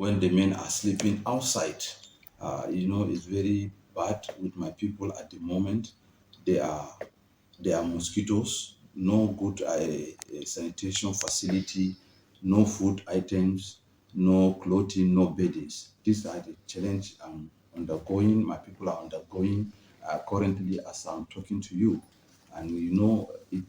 when the men are sleeping outside. It's very bad with my people at the moment. There are there are mosquitoes, no good sanitation facility, no food items, no clothing, no beddings. These are the challenge I'm undergoing. My people are undergoing currently as I'm talking to you. And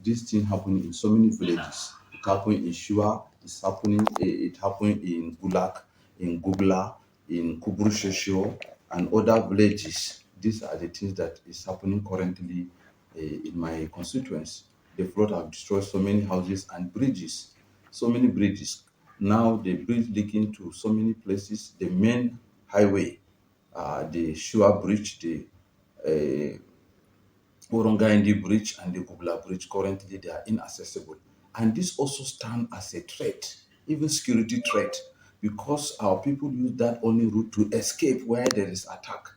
this thing happening in so many villages. It happened in Shua, it's happening, it happened in Gulak, in Gugla, in Kuburushesho, and other villages. These are the things that is happening currently in my constituents. The flood have destroyed so many houses and bridges, so many bridges. Now the bridge leaking to so many places. The main highway, the Shua Bridge, the Orongaindi Bridge and the Gubla Bridge, currently they are inaccessible. And this also stands as a threat, even security threat, because our people use that only route to escape where there is attack.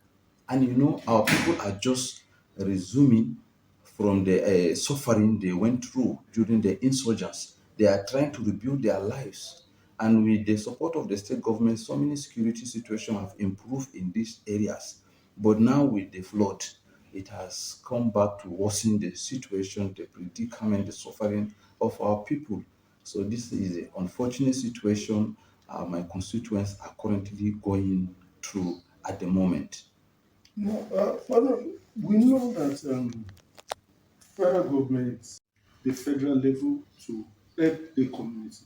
And our people are just resuming from the suffering they went through during the insurgents. They are trying to rebuild their lives. And with the support of the state government, so many security situations have improved in these areas. But now with the flood, it has come back to worsen the situation, the predicament, the suffering of our people. So this is an unfortunate situation my constituents are currently going through at the moment. No, Father, we know that federal government, the federal level to help the community.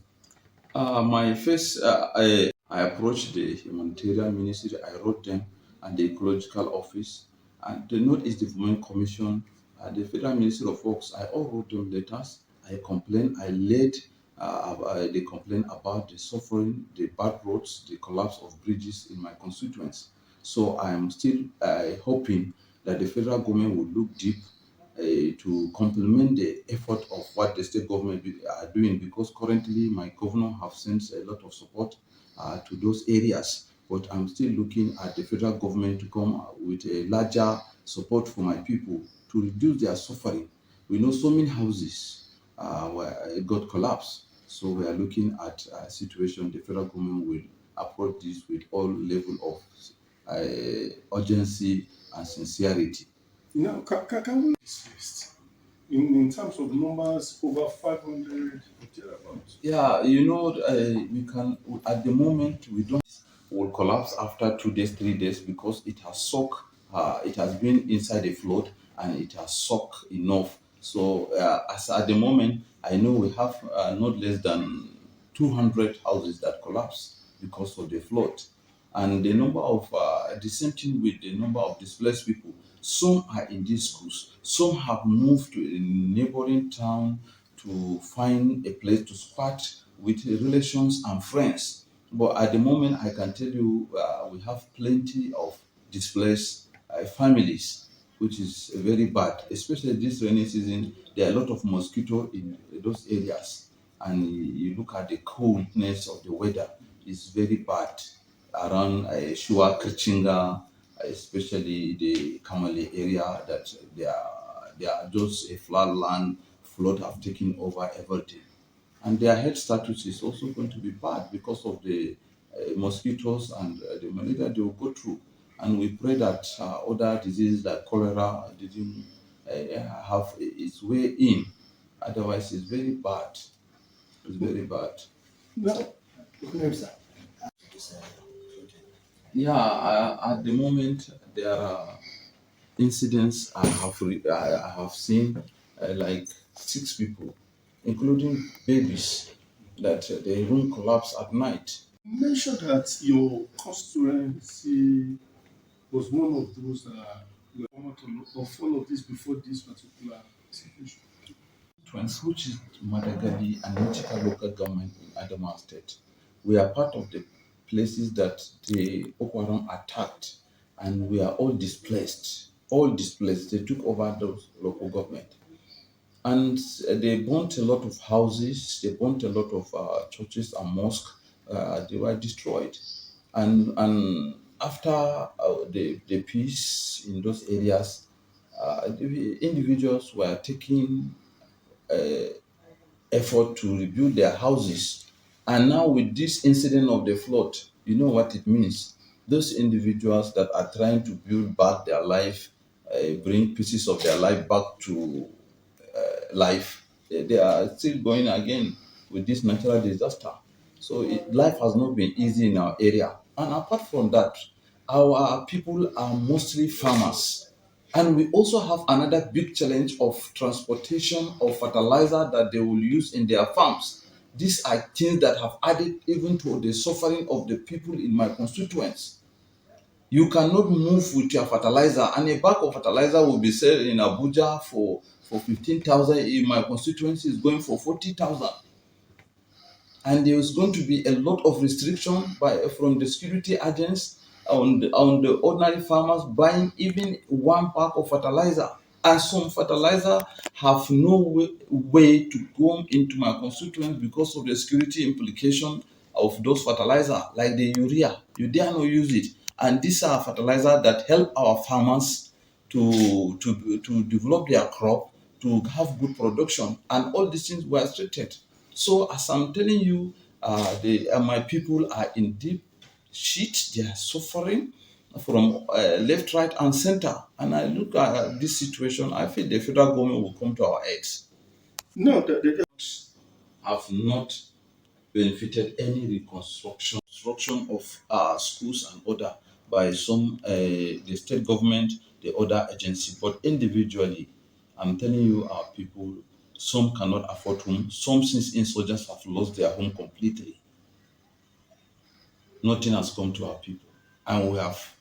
My first, I approached the humanitarian ministry. I wrote them and the ecological office and the Northeast Development Commission, the Federal Ministry of Works. I all wrote them letters. I complained. I led the complaint about the suffering, the bad roads, the collapse of bridges in my constituents. So I am still hoping that the federal government will look deep to complement the effort of what the state government are doing, because currently my governor have sent a lot of support to those areas, but I'm still looking at the federal government to come with a larger support for my people to reduce their suffering. We know so many houses where it got collapsed, so we are looking at a situation. The federal government will approach this with all level of urgency and sincerity. Now, can we discuss in terms of numbers over 500 or thereabouts? Yeah, we can at the moment we don't will collapse after 2 days, 3 days, because it has soaked. It has been inside the flood and it has soaked enough. So as at the moment, I know we have not less than 200 houses that collapse because of the flood, and the number of the same thing with the number of displaced people. Some are in these schools, some have moved to a neighboring town to find a place to squat with relations and friends. But at the moment, I can tell you we have plenty of displaced families, which is very bad, especially this rainy season. There are a lot of mosquito in those areas, and you look at the coldness of the weather, it's very bad around Shua, Kirchinga, especially the Kamale area, that they are just a flat land. Flood have taken over everything, and their health status is also going to be bad because of the mosquitoes and the malaria they will go through. And we pray that other diseases like cholera didn't have its way in. Otherwise, it's very bad. It's very bad. Now, okay, sir. Yeah, at the moment there are incidents I have seen, like 6 people, including babies, that the room collapsed at night. You mentioned that your constituency was one of those that were of all of this before this particular situation. Twins, which is Madagali and Michika local government in Adamawa State. We are part of the places that the Boko Haram attacked, and we are all displaced. All displaced. They took over those local government, and they burnt a lot of houses. They burnt a lot of churches and mosques. They were destroyed, and after the peace in those areas, the individuals were taking effort to rebuild their houses. And now with this incident of the flood, you know what it means. Those individuals that are trying to build back their life, bring pieces of their life back to life, they are still going again with this natural disaster. So life has not been easy in our area. And apart from that, our people are mostly farmers. And we also have another big challenge of transportation of fertilizer that they will use in their farms. These are things that have added even to the suffering of the people in my constituents. You cannot move with your fertilizer, and a bag of fertilizer will be sold in Abuja for 15,000. In my constituency, is going for 40,000, and there is going to be a lot of restriction from the security agents on the ordinary farmers buying even one pack of fertilizer. And some fertilizer have no way to go into my constituents because of the security implication of those fertilizer, like the urea. You dare not use it. And these are fertilizer that help our farmers to develop their crop, to have good production, and all these things were restricted. So as I'm telling you, my people are in deep shit. They are suffering from left, right, and center. And I look at this situation, I feel the federal government will come to our aids. No, Have not benefited any construction of schools and other by some the state government, the other agency, but individually, I'm telling you, our people, some cannot afford home. Some, since insurgents, have lost their home completely. Nothing has come to our people, and we have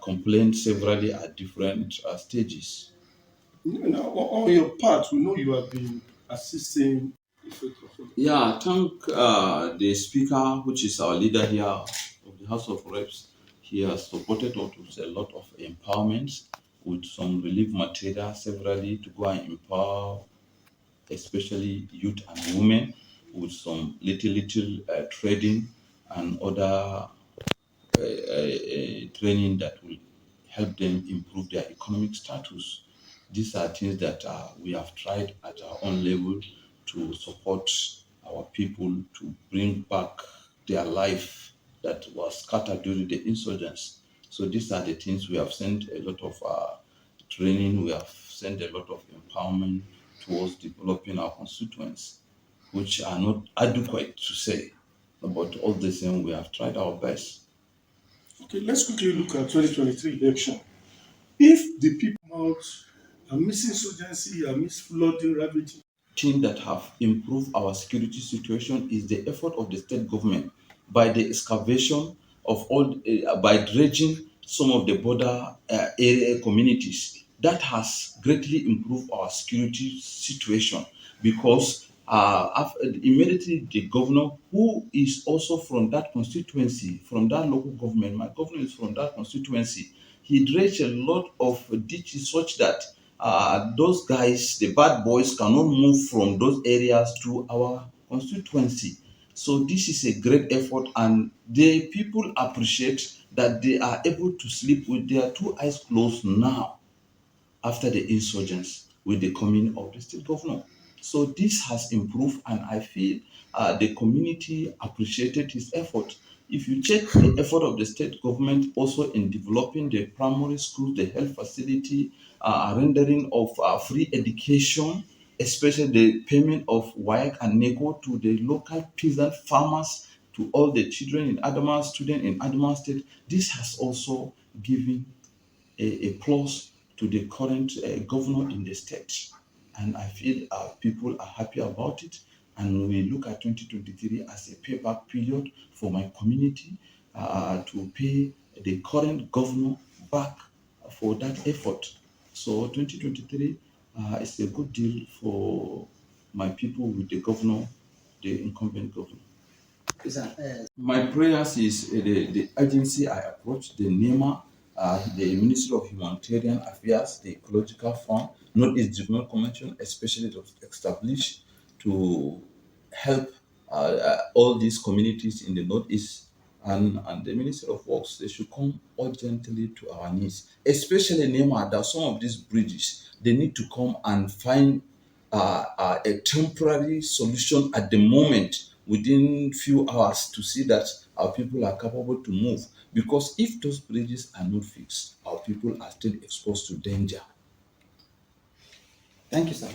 complained severally at different stages. on your part, we know you have been assisting. Yeah, thank the speaker, which is our leader here of the House of Reps. He has supported us with a lot of empowerment, with some relief material severally to go and empower, especially youth and women, with some little trading and other training that will help them improve their economic status. These are things that we have tried at our own level to support our people to bring back their life that was scattered during the insurgents. So these are the things we have sent a lot of training, we have sent a lot of empowerment towards developing our constituents, which are not adequate to say. But all the same, we have tried our best. Okay, let's quickly look at 2023 election. If the people out are missing insurgency, are miss flooding, ravaging. Thing that have improved our security situation is the effort of the state government by the excavation of all by dredging some of the border area communities. That has greatly improved our security situation because immediately the governor, who is also from that constituency, from that local government, my governor is from that constituency, he dredged a lot of ditches such that those guys, the bad boys, cannot move from those areas to our constituency. So this is a great effort, and the people appreciate that they are able to sleep with their two eyes closed now after the insurgents with the coming of the state governor. So this has improved, and I feel the community appreciated his effort. If you check the effort of the state government also in developing the primary schools, the health facility, rendering of free education, especially the payment of WAEC and NECO to the local peasant farmers, to all the children in Adamawa, students in Adamawa State, this has also given a plus to the current governor in the state. And I feel people are happy about it. And we look at 2023 as a payback period for my community to pay the current governor back for that effort. So 2023 is a good deal for my people with the governor, the incumbent governor. My prayers is the agency I approach, the NEMA, the Ministry of Humanitarian Affairs, the Ecological Fund, Northeast Development Convention, especially to establish to help all these communities in the Northeast, and the Ministry of Works. They should come urgently to our needs, especially NEMA, that some of these bridges, they need to come and find a temporary solution at the moment, within few hours to see that our people are capable to move. Because if those bridges are not fixed, our people are still exposed to danger. Thank you, sir.